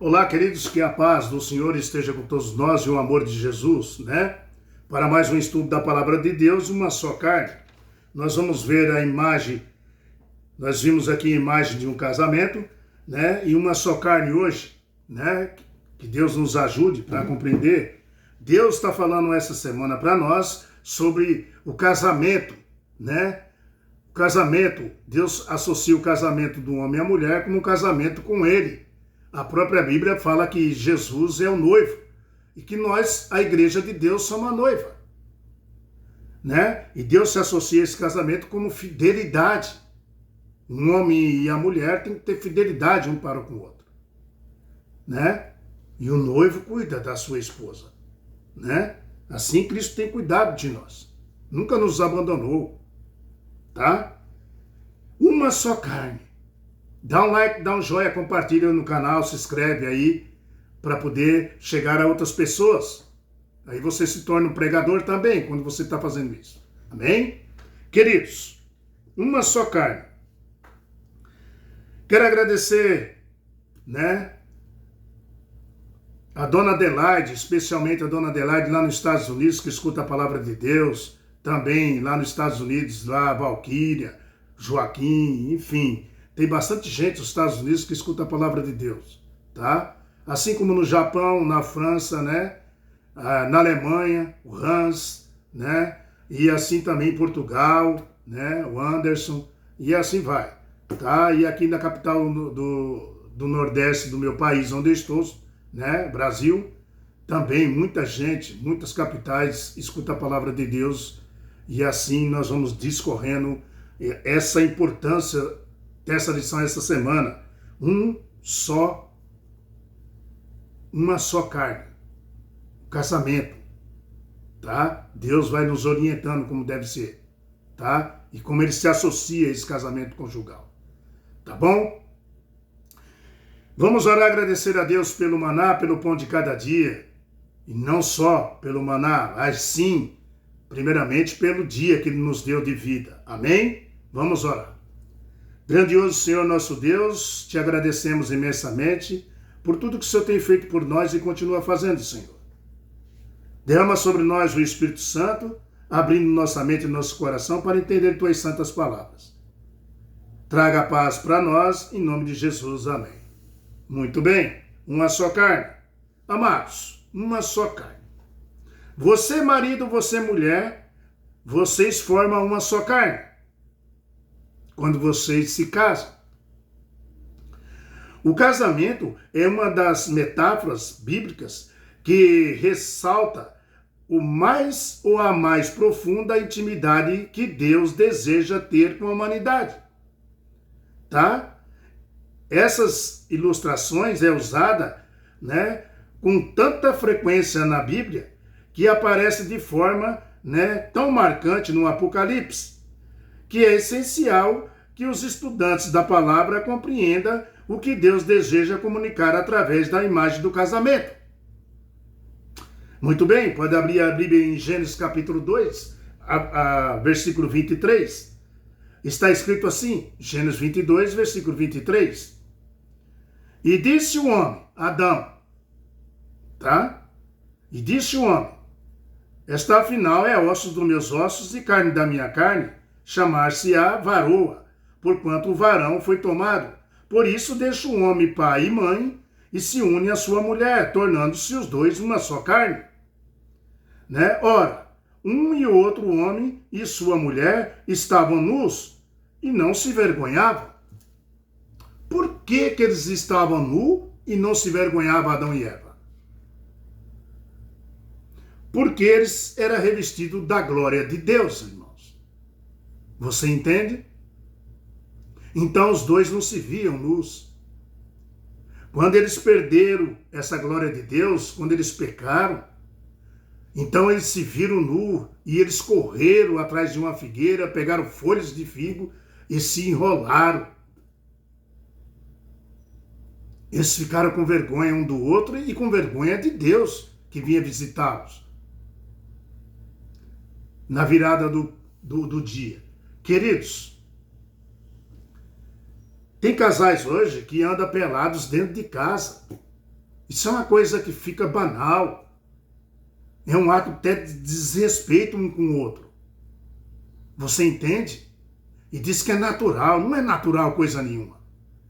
Olá, queridos, que a paz do Senhor esteja com todos nós e o amor de Jesus, né? Para mais um estudo da Palavra de Deus, uma só carne. Nós vamos ver a imagem, nós vimos aqui a imagem de um casamento, né? E uma só carne hoje, né? Que Deus nos ajude para compreender. Deus está falando essa semana para nós sobre o casamento, né? O casamento, Deus associa o casamento do homem à mulher como um casamento com ele. A própria Bíblia fala que Jesus é o noivo e que nós, a igreja de Deus, somos a noiva, né? E Deus se associa a esse casamento como fidelidade. Um homem e a mulher têm que ter fidelidade um para com o outro, né? E o noivo cuida da sua esposa, né? Assim Cristo tem cuidado de nós. Nunca nos abandonou, tá? Uma só carne. Dá um like, dá um joinha, compartilha no canal, se inscreve aí para poder chegar a outras pessoas. Aí você se torna um pregador também quando você está fazendo isso. Amém? Queridos, uma só carne. Quero agradecer, né, a dona Adelaide, especialmente a dona Adelaide lá nos Estados Unidos, que escuta a palavra de Deus. Também lá nos Estados Unidos, lá a Valquíria, Joaquim, enfim. Tem bastante gente nos Estados Unidos que escuta a palavra de Deus, tá? Assim como no Japão, na França, né? Na Alemanha, o Hans, né? E assim também em Portugal, né? O Anderson, e assim vai, tá? E aqui na capital do Nordeste do meu país, onde eu estou, né? Brasil, também muita gente, muitas capitais escuta a palavra de Deus, e assim nós vamos discorrendo essa importância dessa lição essa semana. Uma só carne. Casamento, tá? Deus vai nos orientando como deve ser, tá? E como ele se associa a esse casamento conjugal, tá bom? Vamos orar, agradecer a Deus pelo maná, pelo pão de cada dia, e não só pelo maná, mas sim, primeiramente, pelo dia que ele nos deu de vida. Amém? Vamos orar. Grandioso Senhor nosso Deus, te agradecemos imensamente por tudo que o Senhor tem feito por nós e continua fazendo, Senhor. Derrama sobre nós o Espírito Santo, abrindo nossa mente e nosso coração para entender tuas santas palavras. Traga a paz para nós, em nome de Jesus. Amém. Muito bem, uma só carne. Amados, uma só carne. Você, marido, você, mulher, vocês formam uma só carne quando vocês se casam. O casamento é uma das metáforas bíblicas que ressalta o mais ou a mais profunda intimidade que Deus deseja ter com a humanidade. Tá? Essas ilustrações é usada, né, com tanta frequência na Bíblia que aparece de forma, né, tão marcante no Apocalipse, que é essencial que os estudantes da palavra compreendam o que Deus deseja comunicar através da imagem do casamento. Muito bem, pode abrir a Bíblia em Gênesis capítulo 2, versículo 23. Está escrito assim, Gênesis 22, versículo 23. E disse o homem, Adão, tá? E disse o homem, esta afinal é ossos dos meus ossos e carne da minha carne, chamar-se-á varoa, porquanto o varão foi tomado. Por isso deixa o homem pai e mãe e se une à sua mulher, tornando-se os dois uma só carne. Né? Ora, um e outro homem e sua mulher estavam nus e não se vergonhavam. Por que eles estavam nus e não se vergonhavam, Adão e Eva? Porque eles eram revestidos da glória de Deus, irmãos. Você entende? Então os dois não se viam nus. Quando eles perderam essa glória de Deus, quando eles pecaram, então eles se viram nus e eles correram atrás de uma figueira, pegaram folhas de figo e se enrolaram. Eles ficaram com vergonha um do outro e com vergonha de Deus que vinha visitá-los na virada do dia. Queridos, tem casais hoje que andam pelados dentro de casa. Isso é uma coisa que fica banal. É um ato até de desrespeito um com o outro. Você entende? E diz que é natural. Não é natural coisa nenhuma.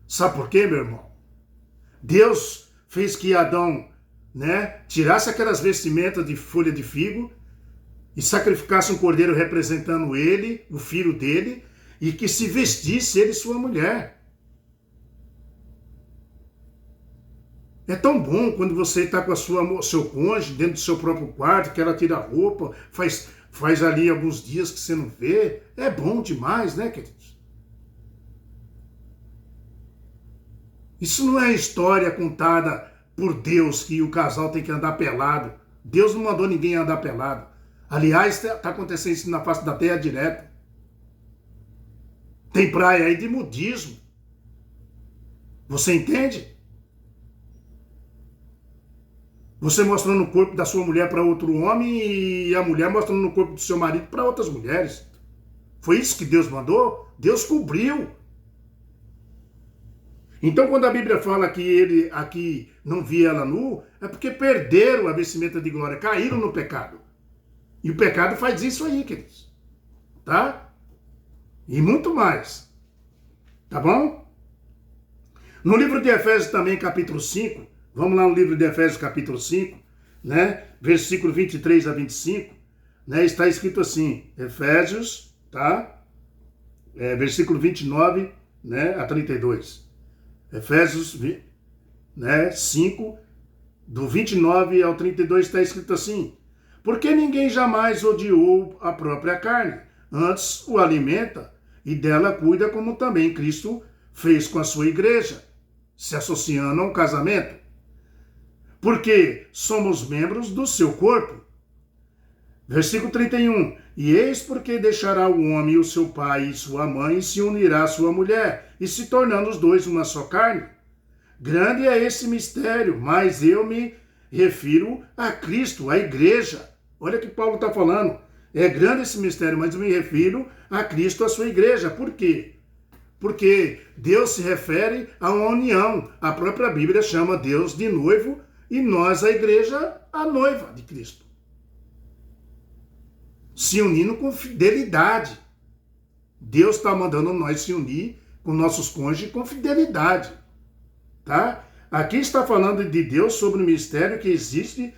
Sabe por quê, meu irmão? Deus fez que Adão, tirasse aquelas vestimentas de folha de figo e sacrificasse um cordeiro representando ele, o filho dele, e que se vestisse ele e sua mulher. É tão bom quando você está com seu cônjuge dentro do seu próprio quarto, que ela tira a roupa, faz ali alguns dias que você não vê. É bom demais, né, queridos? Isso não é história contada por Deus que o casal tem que andar pelado. Deus não mandou ninguém andar pelado. Aliás, está acontecendo isso na face da terra direto. Tem praia aí de nudismo. Você entende? Você mostrando o corpo da sua mulher para outro homem e a mulher mostrando o corpo do seu marido para outras mulheres. Foi isso que Deus mandou? Deus cobriu. Então, quando a Bíblia fala que ele aqui não via ela nu, é porque perderam a vestimenta de glória, caíram no pecado. E o pecado faz isso aí, queridos. Tá? E muito mais. Tá bom? No livro de Efésios também, capítulo 5, vamos lá no livro de Efésios, capítulo 5, versículo 23 a 25, está escrito assim, Efésios, tá? Versículo 29, a 32. Efésios, 5, do 29 ao 32 está escrito assim, porque ninguém jamais odiou a própria carne, antes o alimenta e dela cuida, como também Cristo fez com a sua igreja, se associando a um casamento. Porque somos membros do seu corpo. Versículo 31. E eis porque deixará o homem o seu pai e sua mãe, e se unirá à sua mulher, e se tornando os dois uma só carne. Grande é esse mistério, mas eu me refiro a Cristo, à igreja. Olha o que Paulo está falando. É grande esse mistério, mas eu me refiro a Cristo, a sua igreja. Por quê? Porque Deus se refere a uma união. A própria Bíblia chama Deus de noivo e nós, a igreja, a noiva de Cristo. Se unindo com fidelidade. Deus está mandando nós se unir com nossos cônjuges com fidelidade. Tá? Aqui está falando de Deus sobre o mistério que existe,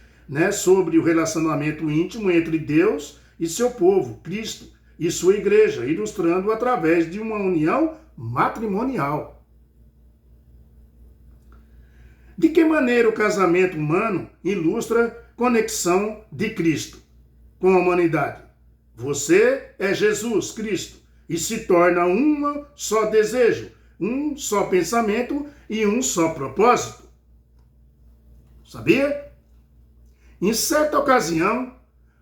sobre o relacionamento íntimo entre Deus e seu povo, Cristo, e sua igreja, ilustrando através de uma união matrimonial. De que maneira o casamento humano ilustra conexão de Cristo com a humanidade? Você é Jesus Cristo e se torna um só desejo, um só pensamento e um só propósito. Sabia? Em certa ocasião,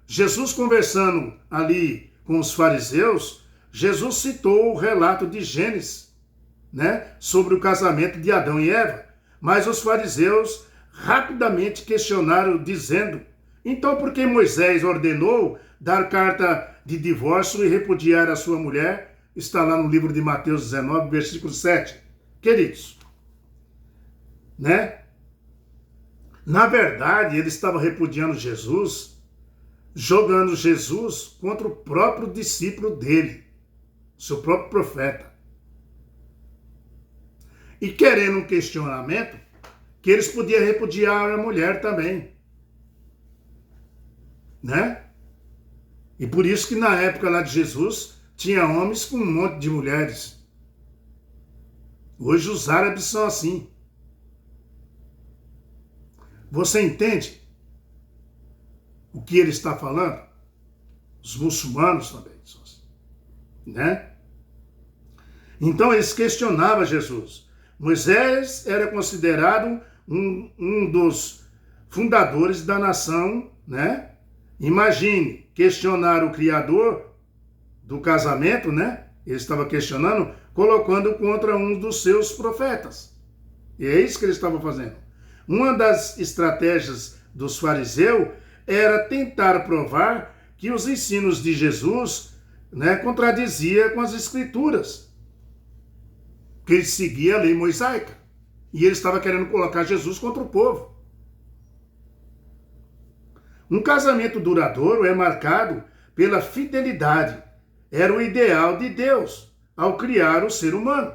Jesus conversando ali com os fariseus, Jesus citou o relato de Gênesis, sobre o casamento de Adão e Eva. Mas os fariseus rapidamente questionaram, dizendo, então por que Moisés ordenou dar carta de divórcio e repudiar a sua mulher? Está lá no livro de Mateus 19, versículo 7. Queridos, na verdade, ele estava repudiando Jesus, jogando Jesus contra o próprio discípulo dele, seu próprio profeta. E querendo um questionamento, que eles podiam repudiar a mulher também. E por isso que na época lá de Jesus, tinha homens com um monte de mulheres. Hoje os árabes são assim. Você entende o que ele está falando? Os muçulmanos também são assim. Então eles questionavam Jesus. Moisés era considerado um dos fundadores da nação, Imagine, questionar o Criador do casamento, Ele estava questionando, colocando contra um dos seus profetas. E é isso que ele estava fazendo. Uma das estratégias dos fariseus era tentar provar que os ensinos de Jesus, contradizia com as escrituras. Que ele seguia a lei mosaica. E ele estava querendo colocar Jesus contra o povo. Um casamento duradouro é marcado pela fidelidade. Era o ideal de Deus ao criar o ser humano.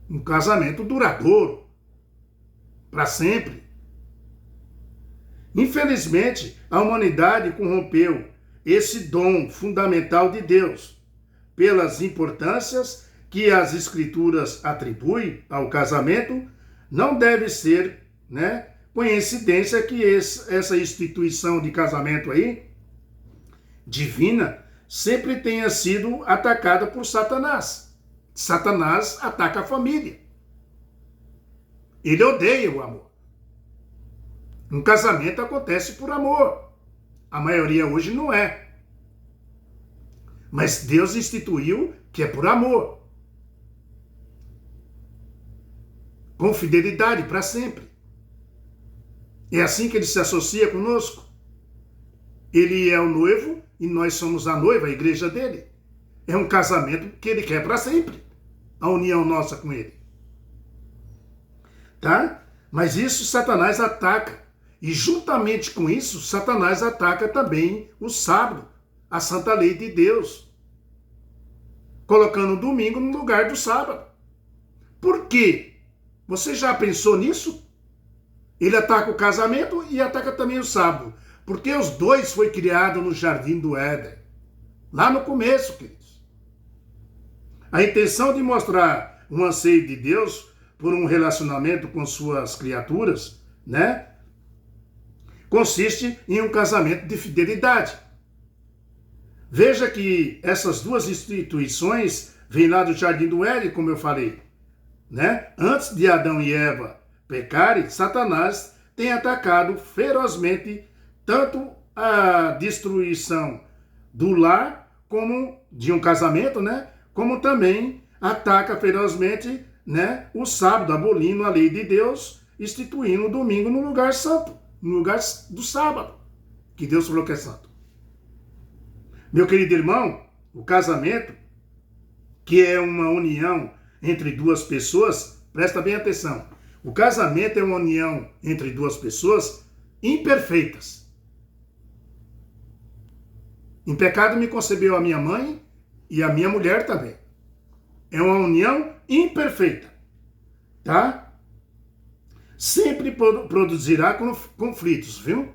Um casamento duradouro, para sempre. Infelizmente, a humanidade corrompeu esse dom fundamental de Deus pelas importâncias que as Escrituras atribuem ao casamento. Não deve ser, coincidência que essa instituição de casamento aí, divina, sempre tenha sido atacada por Satanás. Satanás ataca a família. Ele odeia o amor. Um casamento acontece por amor. A maioria hoje não é. Mas Deus instituiu que é por amor. Com fidelidade para sempre. É assim que ele se associa conosco. Ele é o noivo e nós somos a noiva, a igreja dele. É um casamento que ele quer para sempre. A união nossa com ele. Tá? Mas isso Satanás ataca. E juntamente com isso, Satanás ataca também o sábado, a santa lei de Deus. Colocando o domingo no lugar do sábado. Por quê? Você já pensou nisso? Ele ataca o casamento e ataca também o sábado. Porque os dois foi criado no jardim do Éden. Lá no começo, queridos. A intenção de mostrar um anseio de Deus por um relacionamento com suas criaturas, consiste em um casamento de fidelidade. Veja que essas duas instituições vêm lá do jardim do Éden, como eu falei. Antes de Adão e Eva pecarem, Satanás tem atacado ferozmente tanto a destruição do lar, como de um casamento, como também ataca ferozmente o sábado, abolindo a lei de Deus, instituindo o domingo no lugar santo, no lugar do sábado, que Deus falou que é santo. Meu querido irmão, o casamento, que é uma união entre duas pessoas, presta bem atenção, o casamento é uma união entre duas pessoas imperfeitas. Em pecado me concebeu a minha mãe e a minha mulher também. É uma união imperfeita, tá? Sempre produzirá conflitos, viu?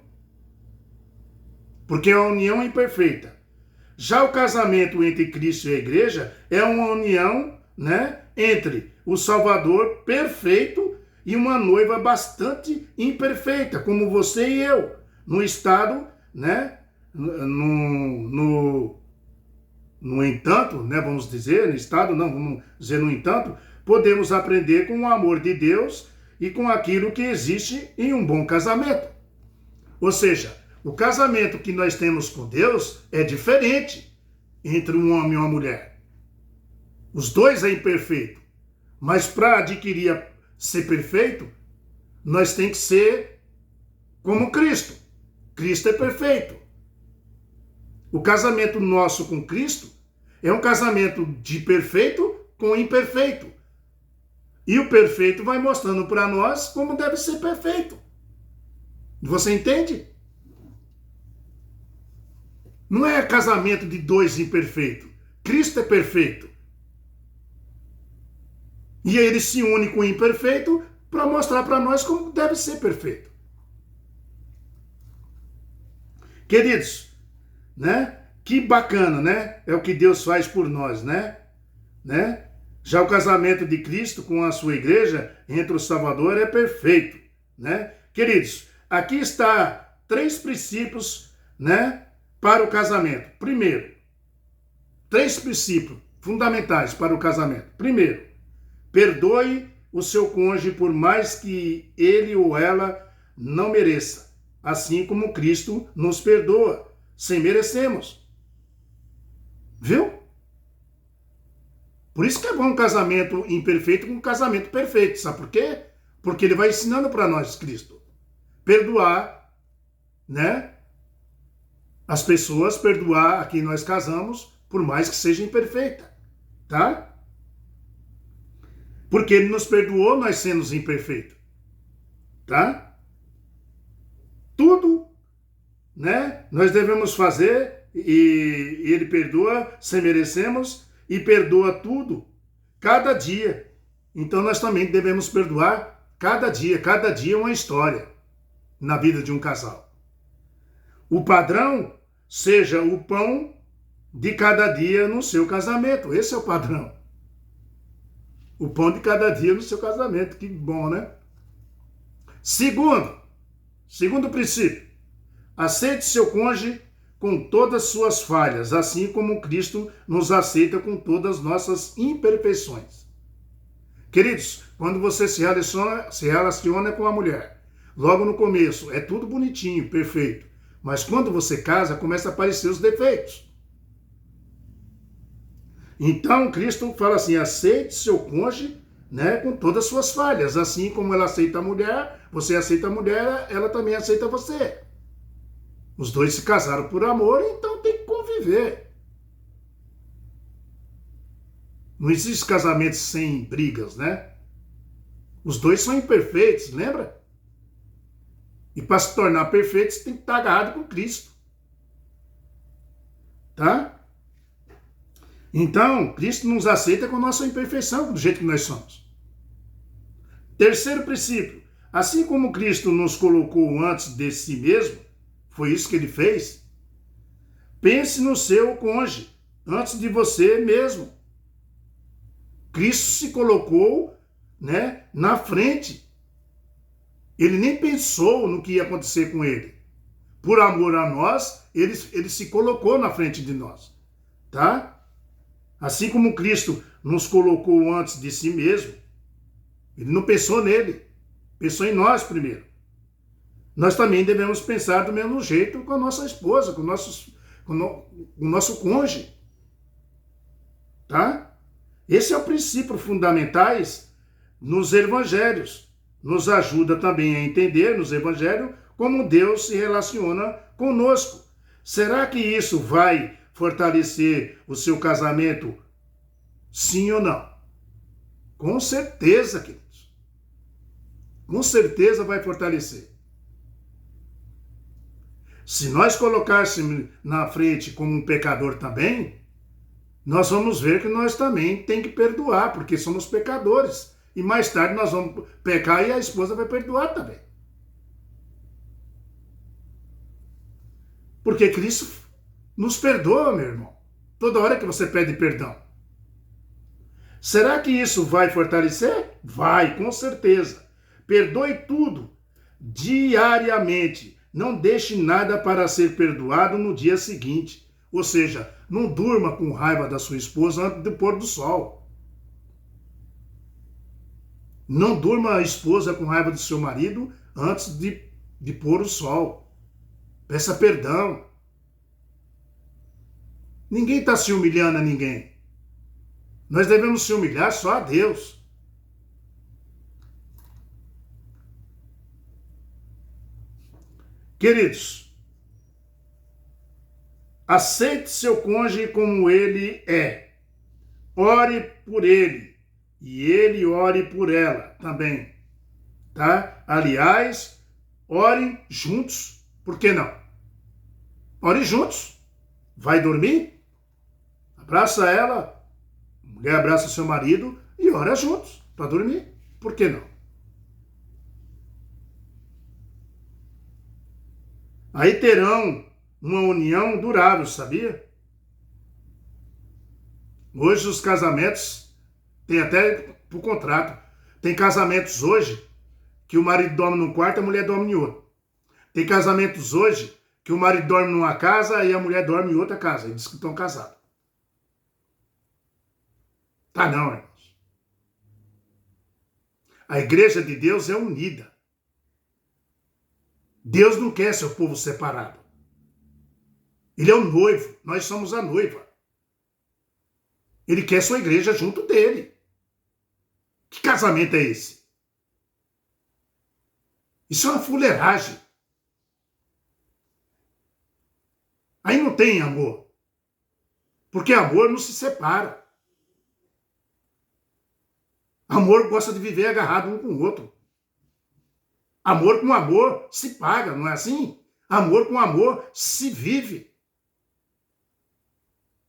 Porque é uma união imperfeita. Já o casamento entre Cristo e a igreja é uma união, entre o Salvador perfeito e uma noiva bastante imperfeita, como você e eu, no estado, no entanto, vamos dizer, no estado, não, vamos dizer no entanto, podemos aprender com o amor de Deus e com aquilo que existe em um bom casamento. Ou seja, o casamento que nós temos com Deus é diferente entre um homem e uma mulher. Os dois é imperfeito, mas para adquirir ser perfeito, nós temos que ser como Cristo. Cristo é perfeito. O casamento nosso com Cristo é um casamento de perfeito com imperfeito. E o perfeito vai mostrando para nós como deve ser perfeito. Você entende? Não é casamento de dois imperfeitos. Cristo é perfeito. E ele se une com o imperfeito para mostrar para nós como deve ser perfeito. Queridos, que bacana, é o que Deus faz por nós, Já o casamento de Cristo com a sua igreja entre o Salvador é perfeito, Queridos, aqui está 3 princípios, para o casamento. Primeiro, 3 princípios fundamentais para o casamento. Primeiro, perdoe o seu cônjuge por mais que ele ou ela não mereça, assim como Cristo nos perdoa, sem merecermos. Viu? Por isso que é bom um casamento imperfeito com um casamento perfeito. Sabe por quê? Porque ele vai ensinando para nós, Cristo. Perdoar, as pessoas, perdoar a quem nós casamos, por mais que seja imperfeita. Tá? Porque ele nos perdoou, nós sendo imperfeitos. Tá? né? Nós devemos fazer e ele perdoa sem merecemos e perdoa tudo, cada dia. Então nós também devemos perdoar cada dia é uma história na vida de um casal. O padrão seja o pão de cada dia no seu casamento. Esse é o padrão. O pão de cada dia no seu casamento. Que bom, né? Segundo princípio, aceite seu cônjuge com todas as suas falhas, assim como Cristo nos aceita com todas as nossas imperfeições. Queridos, quando você se relaciona com a mulher, logo no começo, é tudo bonitinho, perfeito. Mas quando você casa, começa a aparecer os defeitos. Então, Cristo fala assim, aceite seu cônjuge, né, com todas as suas falhas. Assim como ela aceita a mulher, você aceita a mulher, ela também aceita você. Os dois se casaram por amor, então tem que conviver. Não existe casamento sem brigas, né? Os dois são imperfeitos, lembra? E para se tornar perfeito, você tem que estar agarrado com Cristo. Tá? Então, Cristo nos aceita com nossa imperfeição, do jeito que nós somos. Terceiro princípio. Assim como Cristo nos colocou antes de si mesmo, foi isso que ele fez, pense no seu cônjuge, antes de você mesmo. Cristo se colocou, né, na frente. Ele nem pensou no que ia acontecer com ele. Por amor a nós, ele se colocou na frente de nós. Tá? Assim como Cristo nos colocou antes de si mesmo, ele não pensou nele, pensou em nós primeiro. Nós também devemos pensar do mesmo jeito com a nossa esposa, com o nosso cônjuge. Tá? Esse é o princípio fundamentais nos evangelhos. Nos ajuda também a entender nos evangelhos como Deus se relaciona conosco. Será que isso vai fortalecer o seu casamento? Sim ou não? Com certeza, queridos. Com certeza vai fortalecer. Se nós colocássemos na frente como um pecador também, nós vamos ver que nós também tem que perdoar, porque somos pecadores. E mais tarde nós vamos pecar e a esposa vai perdoar também. Porque Cristo nos perdoa, meu irmão. Toda hora que você pede perdão. Será que isso vai fortalecer? Vai, com certeza. Perdoe tudo, diariamente. Não deixe nada para ser perdoado no dia seguinte. Ou seja, não durma com raiva da sua esposa antes do pôr do sol. Não durma a esposa com raiva do seu marido antes de pôr o sol. Peça perdão. Ninguém está se humilhando a ninguém. Nós devemos se humilhar só a Deus. Queridos, aceite seu cônjuge como ele é. Ore por ele. E ele ore por ela também. Tá? Aliás, orem juntos. Por que não? Ore juntos. Vai dormir? Abraça ela. A mulher abraça seu marido e ora juntos para dormir. Por que não? Aí terão uma união durável, sabia? Hoje os casamentos têm até por contrato. Tem casamentos hoje que o marido dorme num quarto e a mulher dorme em outro. Tem casamentos hoje que o marido dorme numa casa e a mulher dorme em outra casa. E diz que estão casados. Tá não, irmãos. A igreja de Deus é unida. Deus não quer seu povo separado. Ele é o noivo, nós somos a noiva. Ele quer sua igreja junto dele. Que casamento é esse? Isso é uma fuleiragem. Aí não tem amor. Porque amor não se separa. Amor gosta de viver agarrado um com o outro. Amor com amor se paga, não é assim? Amor com amor se vive.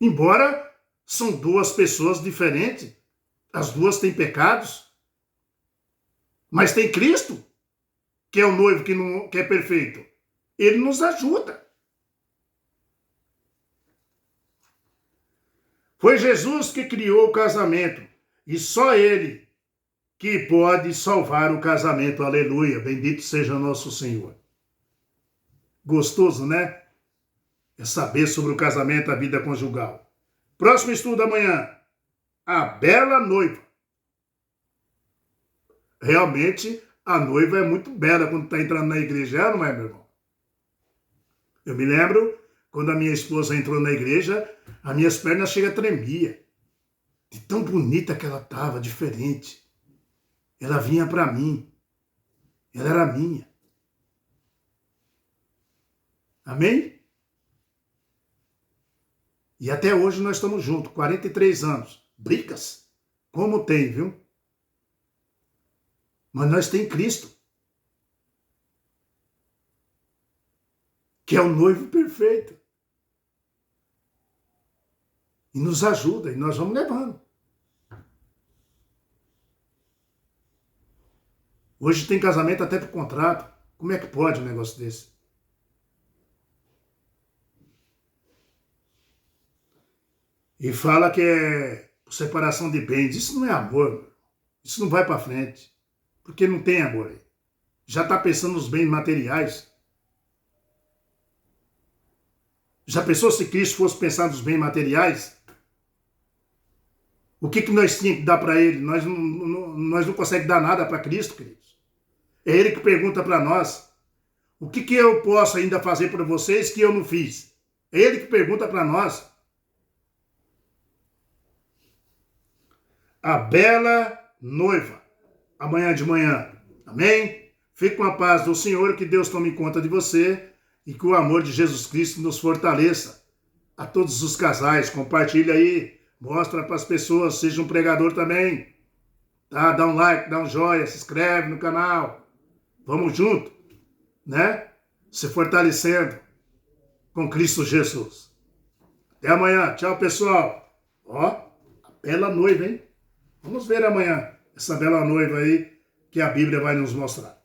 Embora são duas pessoas diferentes, as duas têm pecados, mas tem Cristo, que é o noivo que é perfeito. Ele nos ajuda. Foi Jesus que criou o casamento e só Ele que pode salvar o casamento. Aleluia, bendito seja nosso Senhor. Gostoso, né? É saber sobre o casamento, a vida conjugal. Próximo estudo amanhã. A bela noiva. Realmente, a noiva é muito bela quando está entrando na igreja, não é, meu irmão? Eu me lembro, quando a minha esposa entrou na igreja, as minhas pernas chegam a tremer. De tão bonita que ela estava, diferente. Ela vinha para mim. Ela era minha. Amém? E até hoje nós estamos juntos, 43 anos. Brigas? Como tem, viu? Mas nós temos Cristo, que é o noivo perfeito. E nos ajuda, e nós vamos levando. Hoje tem casamento até por contrato. Como é que pode um negócio desse? E fala que é separação de bens. Isso não é amor. Isso não vai para frente. Porque não tem amor aí. Já está pensando nos bens materiais. Já pensou se Cristo fosse pensar nos bens materiais? O que nós tínhamos que dar para Ele? Nós não conseguimos dar nada para Cristo, queridos. É Ele que pergunta para nós. O que eu posso ainda fazer para vocês que eu não fiz? É Ele que pergunta para nós. A bela noiva. Amanhã de manhã. Amém? Fique com a paz do Senhor, que Deus tome conta de você e que o amor de Jesus Cristo nos fortaleça. A todos os casais, compartilha aí, mostra para as pessoas, seja um pregador também. Tá? Dá um like, dá um joinha, se inscreve no canal. Vamos junto, né? Se fortalecendo com Cristo Jesus. Até amanhã. Tchau, pessoal. Ó, a bela noiva, hein? Vamos ver amanhã essa bela noiva aí que a Bíblia vai nos mostrar.